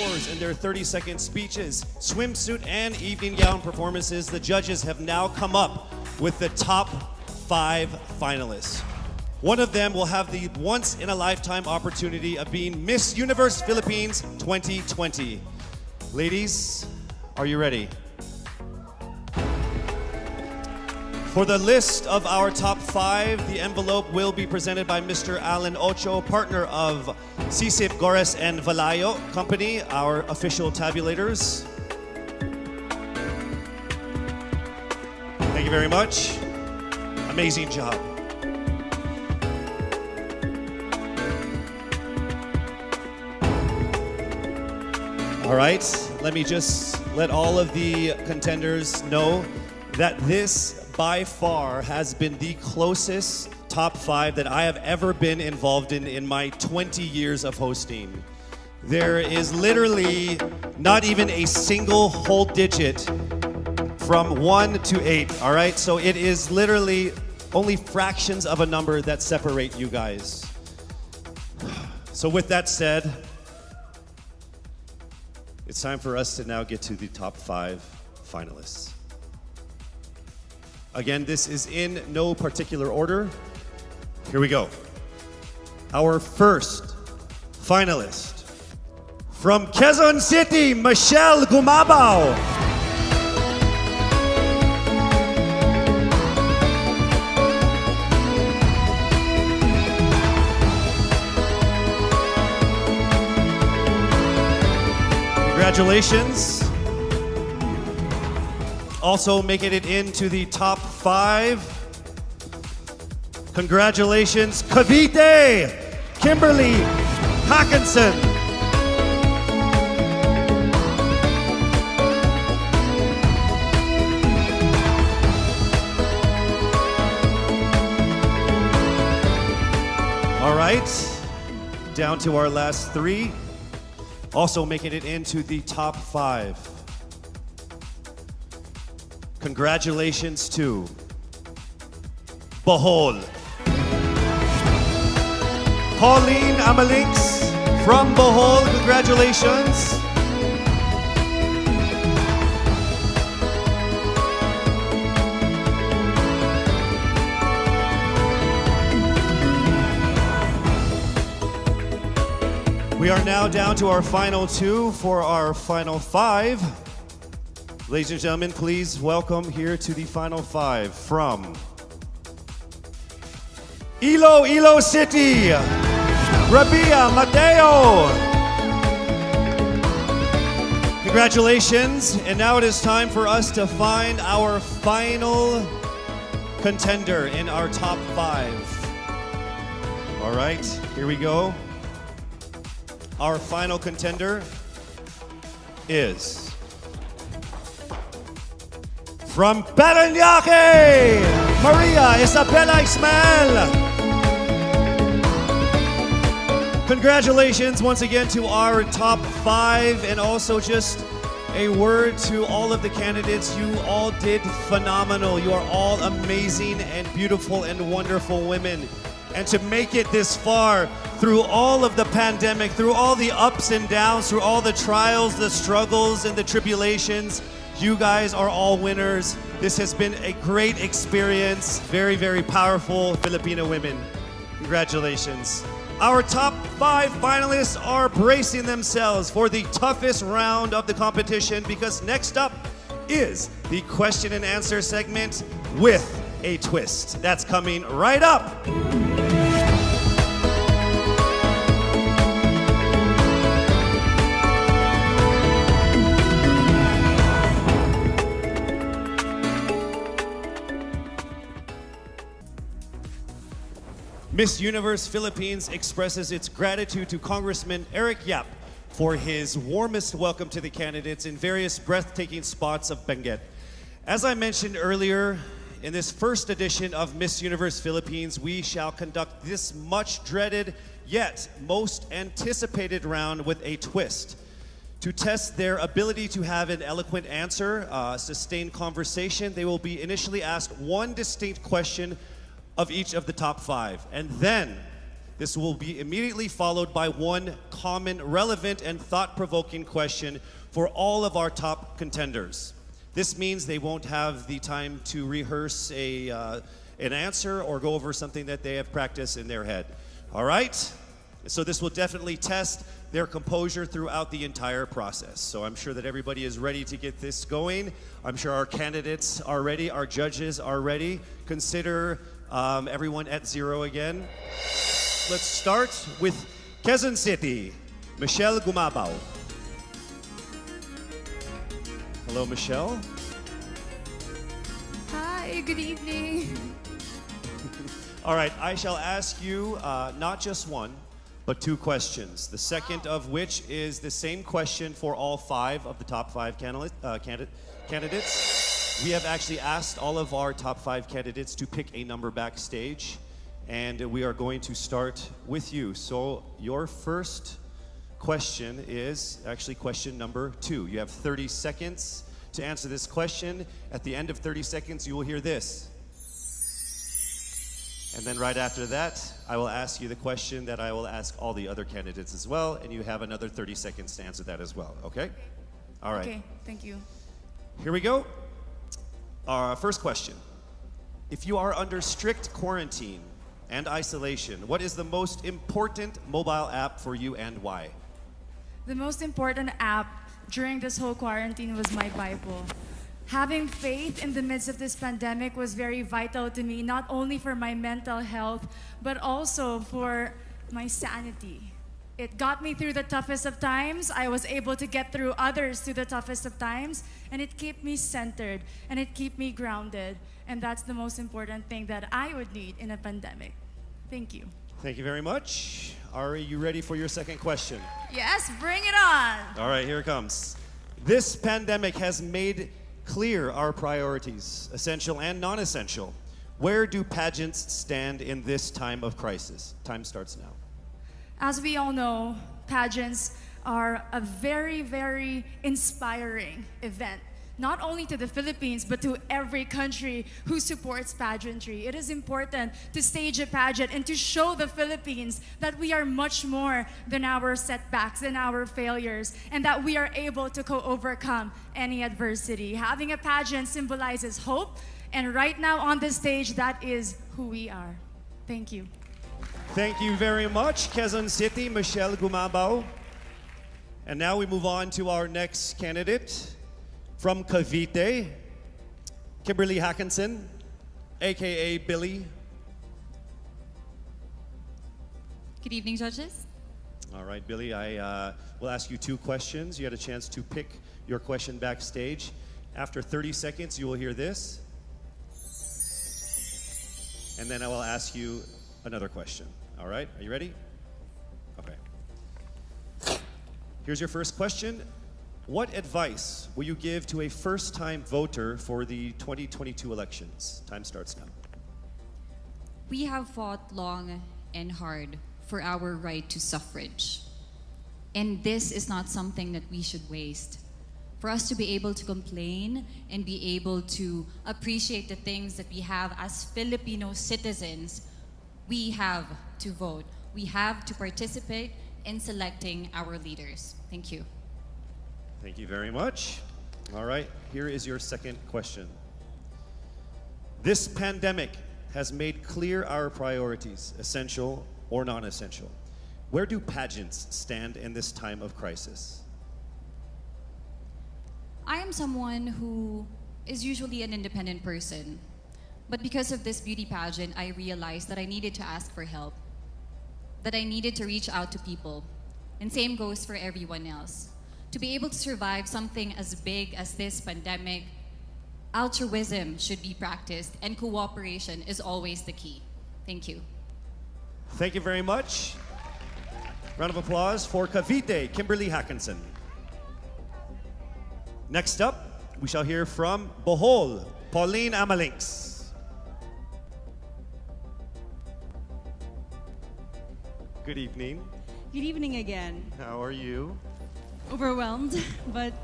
hours in their 30-second speeches, swimsuit and evening gown performances, the judges have now come up with the top 5 finalists. One of them will have the once-in-a-lifetime opportunity of being Miss Universe Philippines 2020. Ladies, are you ready? For the list of our top 5, the envelope will be presented by Mr. Alan Ocho, partner of Sisip, Gores, and Valayo Company, our official tabulators. Thank you very much. Amazing job. All right, let me just let all of the contenders know that this by far has been the closest top 5 that I have ever been involved in my 20 years of hosting. There is literally not even a single whole digit from 1 to 8, all right? So it is literally only fractions of a number that separate you guys. So with that said, it's time for us to now get to the top 5 finalists. Again, this is in no particular order. Here we go. Our first finalist from Quezon City, Michelle Gumabao. Congratulations. Also making it into the top 5. Congratulations, Cavite, Kimberly Hackinson. All right, down to our last 3. Also making it into the top 5. Congratulations to Bohol. Pauline Amalinks from Bohol, congratulations. We are now down to our final 2 for our final 5. Ladies and gentlemen, please welcome here to the final 5 from Iloilo City, Rabia Mateo. Congratulations, and now it is time for us to find our final contender in our top 5. All right, here we go. Our final contender is from Parañaque, Maria Isabela Ismael. Congratulations once again to our top 5, and also just a word to all of the candidates. You all did phenomenal. You are all amazing and beautiful and wonderful women. And to make it this far through all of the pandemic, through all the ups and downs, through all the trials, the struggles, and the tribulations, you guys are all winners. This has been a great experience. Very, very powerful Filipino women. Congratulations. Our top 5 finalists are bracing themselves for the toughest round of the competition, because next up is the question and answer segment with a twist. That's coming right up. Miss Universe Philippines expresses its gratitude to Congressman Eric Yap for his warmest welcome to the candidates in various breathtaking spots of Benguet. As I mentioned earlier, in this first edition of Miss Universe Philippines, we shall conduct this much dreaded yet most anticipated round with a twist. To test their ability to have an eloquent answer, sustained conversation, they will be initially asked one distinct question of each of the top 5. And then this will be immediately followed by one common, relevant, and thought-provoking question for all of our top contenders. This means they won't have the time to rehearse an answer or go over something that they have practiced in their head. All right? So this will definitely test their composure throughout the entire process. So I'm sure that everybody is ready to get this going. I'm sure our candidates are ready, our judges are ready. Consider everyone at zero again. Let's start with Quezon City, Michelle Gumabao. Hello, Michelle. Hi, good evening. All right, I shall ask you not just one, but two questions. The second of which is the same question for all five of the top five candidates. We have actually asked all of our top five candidates to pick a number backstage, and we are going to start with you. So your first question is actually question number 2. You have 30 seconds to answer this question. At the end of 30 seconds, you will hear this. And then right after that, I will ask you the question that I will ask all the other candidates as well, and you have another 30 seconds to answer that as well, okay? All right. Okay, thank you. Here we go. Our first question. If you are under strict quarantine and isolation, what is the most important mobile app for you and why? The most important app during this whole quarantine was my Bible. Having faith in the midst of this pandemic was very vital to me, not only for my mental health, but also for my sanity. It got me through the toughest of times. I was able to get through others through the toughest of times, and it kept me centered, and it kept me grounded. And that's the most important thing that I would need in a pandemic. Thank you. Thank you very much. Are you ready for your second question? Yes, bring it on. All right, here it comes. This pandemic has made clear our priorities, essential and non-essential. Where do pageants stand in this time of crisis? Time starts now. As we all know, pageants are a very, very inspiring event, not only to the Philippines, but to every country who supports pageantry. It is important to stage a pageant and to show the Philippines that we are much more than our setbacks, than our failures, and that we are able to overcome any adversity. Having a pageant symbolizes hope, and right now on the stage, that is who we are. Thank you. Thank you very much, Quezon City, Michelle Gumabao. And now we move on to our next candidate. From Cavite, Kimberly Hackinson, aka Billy. Good evening, judges. All right, Billy, I will ask you two questions. You had a chance to pick your question backstage. After 30 seconds, you will hear this. And then I will ask you another question. All right, are you ready? Okay. Here's your first question. What advice will you give to a first-time voter for the 2022 elections? Time starts now. We have fought long and hard for our right to suffrage. And this is not something that we should waste. For us to be able to complain and be able to appreciate the things that we have as Filipino citizens, we have to vote. We have to participate in selecting our leaders. Thank you. Thank you very much. All right, here is your second question. This pandemic has made clear our priorities, essential or non-essential. Where do pageants stand in this time of crisis? I am someone who is usually an independent person. But because of this beauty pageant, I realized that I needed to ask for help, that I needed to reach out to people. And same goes for everyone else. To be able to survive something as big as this pandemic, altruism should be practiced and cooperation is always the key. Thank you. Thank you very much. Round of applause for Cavite, Kimberly Hackinson. Next up, we shall hear from Bohol, Pauline Amalinks. Good evening. Good evening again. How are you? Overwhelmed, but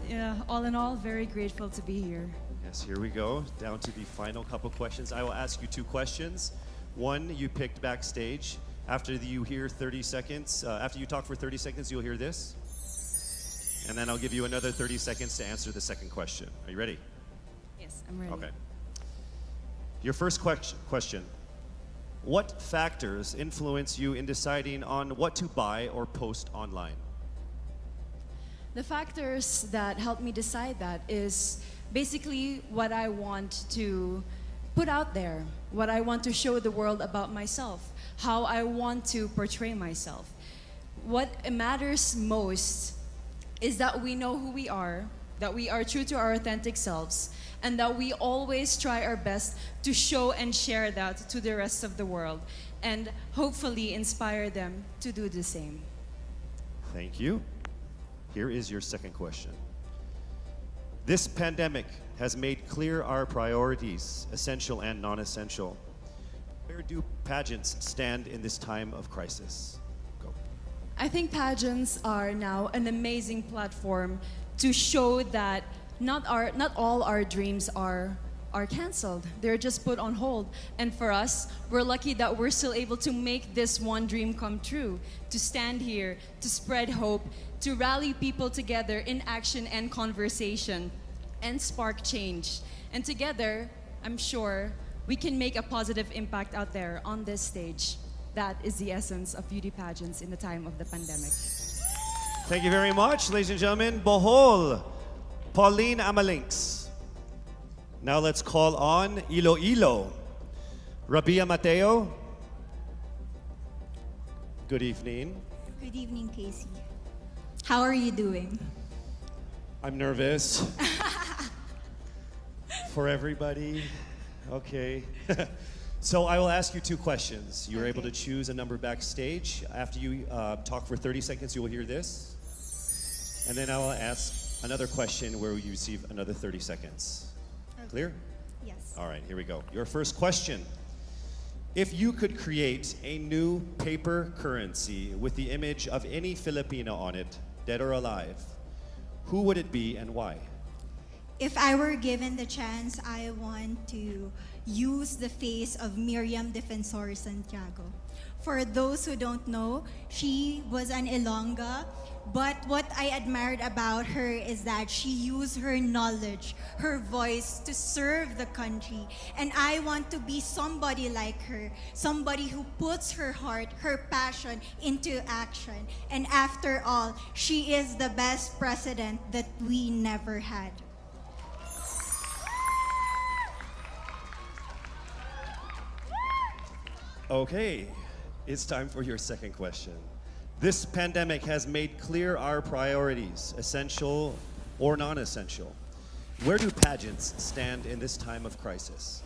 all in all, very grateful to be here. Yes, here we go. Down to the final couple questions. I will ask you two questions. One you picked backstage. After you hear 30 seconds, after you talk for 30 seconds, you'll hear this. And then I'll give you another 30 seconds to answer the second question. Are you ready? Yes, I'm ready. Okay. Your first question. What factors influence you in deciding on what to buy or post online? The factors that help me decide that is basically what I want to put out there, what I want to show the world about myself, how I want to portray myself. What matters most is that we know who we are, that we are true to our authentic selves, and that we always try our best to show and share that to the rest of the world, and hopefully inspire them to do the same. Thank you. Here is your second question. This pandemic has made clear our priorities, essential and non-essential. Where do pageants stand in this time of crisis? Go. I think pageants are now an amazing platform to show that not all our dreams are canceled. They're just put on hold. And for us, we're lucky that we're still able to make this one dream come true, to stand here, to spread hope, to rally people together in action and conversation, and spark change. And together, I'm sure, we can make a positive impact out there on this stage. That is the essence of beauty pageants in the time of the pandemic. Thank you very much, ladies and gentlemen. Bohol, Pauline Amalinks. Now let's call on Iloilo, Rabia Mateo. Good evening. Good evening, Casey. How are you doing? I'm nervous. For everybody. Okay. So I will ask you two questions. You're able to choose a number backstage. After you talk for 30 seconds, you will hear this. And then I will ask another question where you receive another 30 seconds. Okay. Clear? Yes. All right, here we go. Your first question. If you could create a new paper currency with the image of any Filipino on it, dead or alive, who would it be and why? If I were given the chance, I want to use the face of Miriam Defensor Santiago. For those who don't know, she was an Ilongga, but what I admired about her is that she used her knowledge, her voice to serve the country. And I want to be somebody like her, somebody who puts her heart, her passion into action. And after all, she is the best president that we never had. Okay, it's time for your second question. This pandemic has made clear our priorities, essential or non-essential. Where do pageants stand in this time of crisis?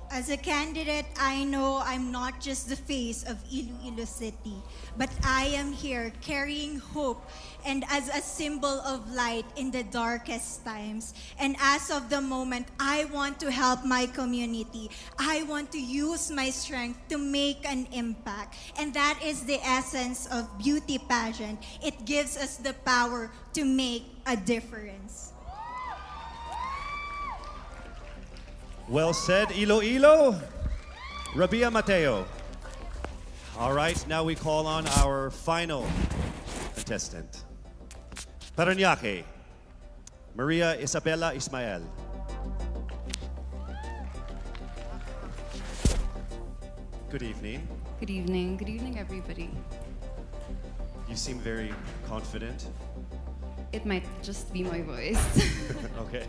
As a candidate, I know I'm not just the face of Iloilo City, but I am here carrying hope and as a symbol of light in the darkest times. And as of the moment, I want to help my community. I want to use my strength to make an impact. And that is the essence of beauty pageant. It gives us the power to make a difference. Well said, Iloilo. Rabia Mateo. All right, now we call on our final contestant. Parañaque, Maria Isabella Ismael. Good evening. Good evening. Good evening, everybody. You seem very confident. It might just be my voice. Okay.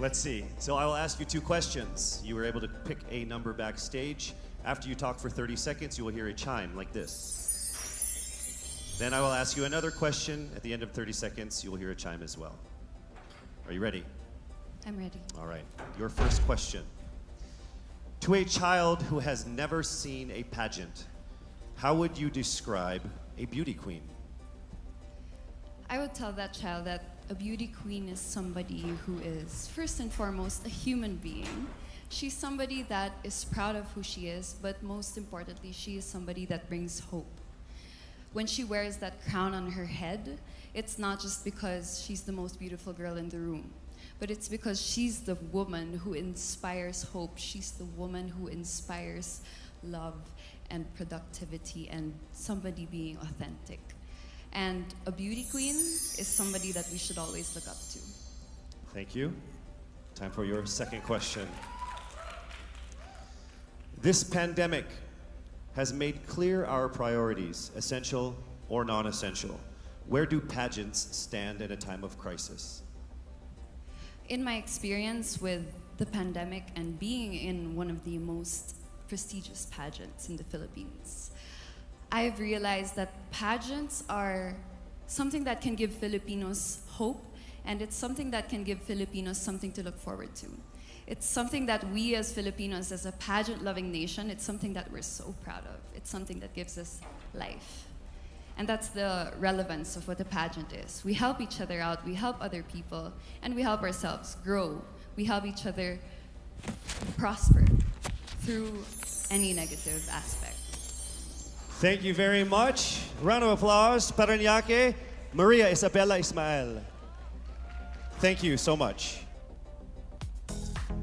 Let's see. So I will ask you two questions. You were able to pick a number backstage. After you talk for 30 seconds, you will hear a chime like this. Then I will ask you another question. At the end of 30 seconds, you will hear a chime as well. Are you ready? I'm ready. All right. Your first question. To a child who has never seen a pageant, how would you describe a beauty queen? I would tell that child that a beauty queen is somebody who is, first and foremost, a human being. She's somebody that is proud of who she is, but most importantly, she is somebody that brings hope. When she wears that crown on her head, it's not just because she's the most beautiful girl in the room, but it's because she's the woman who inspires hope. She's the woman who inspires love. and productivity and somebody being authentic. And a beauty queen is somebody that we should always look up to. Thank you. Time for your second question. This pandemic has made clear our priorities, essential or non-essential. Where do pageants stand in a time of crisis? In my experience with the pandemic and being in one of the most prestigious pageants in the Philippines, I've realized that pageants are something that can give Filipinos hope, and it's something that can give Filipinos something to look forward to. It's something that we as Filipinos, as a pageant-loving nation, it's something that we're so proud of. It's something that gives us life. And that's the relevance of what a pageant is. We help each other out, we help other people, and we help ourselves grow. We help each other prosper through any negative aspect. Thank you very much. Round of applause, Parañaque, Maria Isabela Ismael. Thank you so much.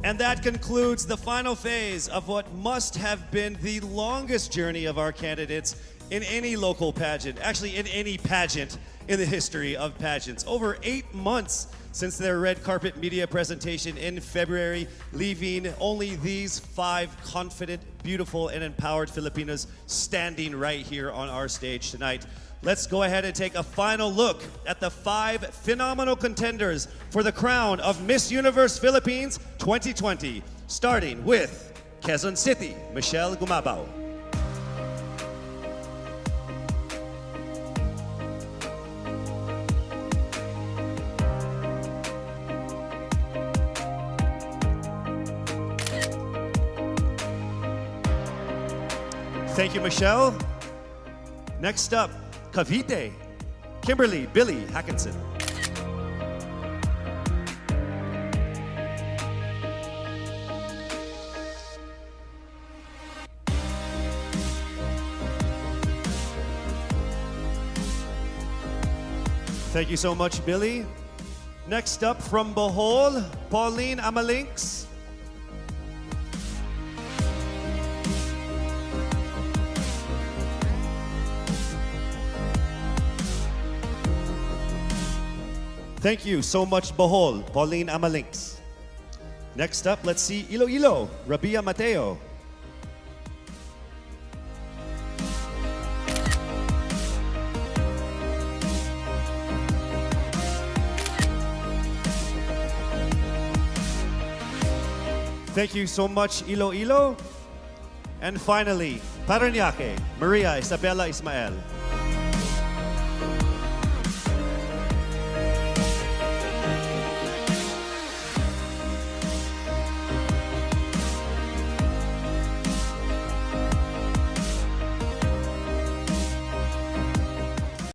And that concludes the final phase of what must have been the longest journey of our candidates in any local pageant, actually in any pageant in the history of pageants. Over 8 months since their red carpet media presentation in February, leaving only these 5 confident, beautiful, and empowered Filipinas standing right here on our stage tonight. Let's go ahead and take a final look at the 5 phenomenal contenders for the crown of Miss Universe Philippines 2020, starting with Quezon City, Michelle Gumabao. Thank you, Michelle. Next up, Cavite, Kimberly Billy Hackinson. Thank you so much, Billy. Next up from Bohol, Pauline Amalinks. Thank you so much, Bohol, Pauline Amalinks. Next up, let's see Iloilo, Rabia Mateo. Thank you so much, Iloilo. And finally, Parañaque, Maria Isabela Ismael.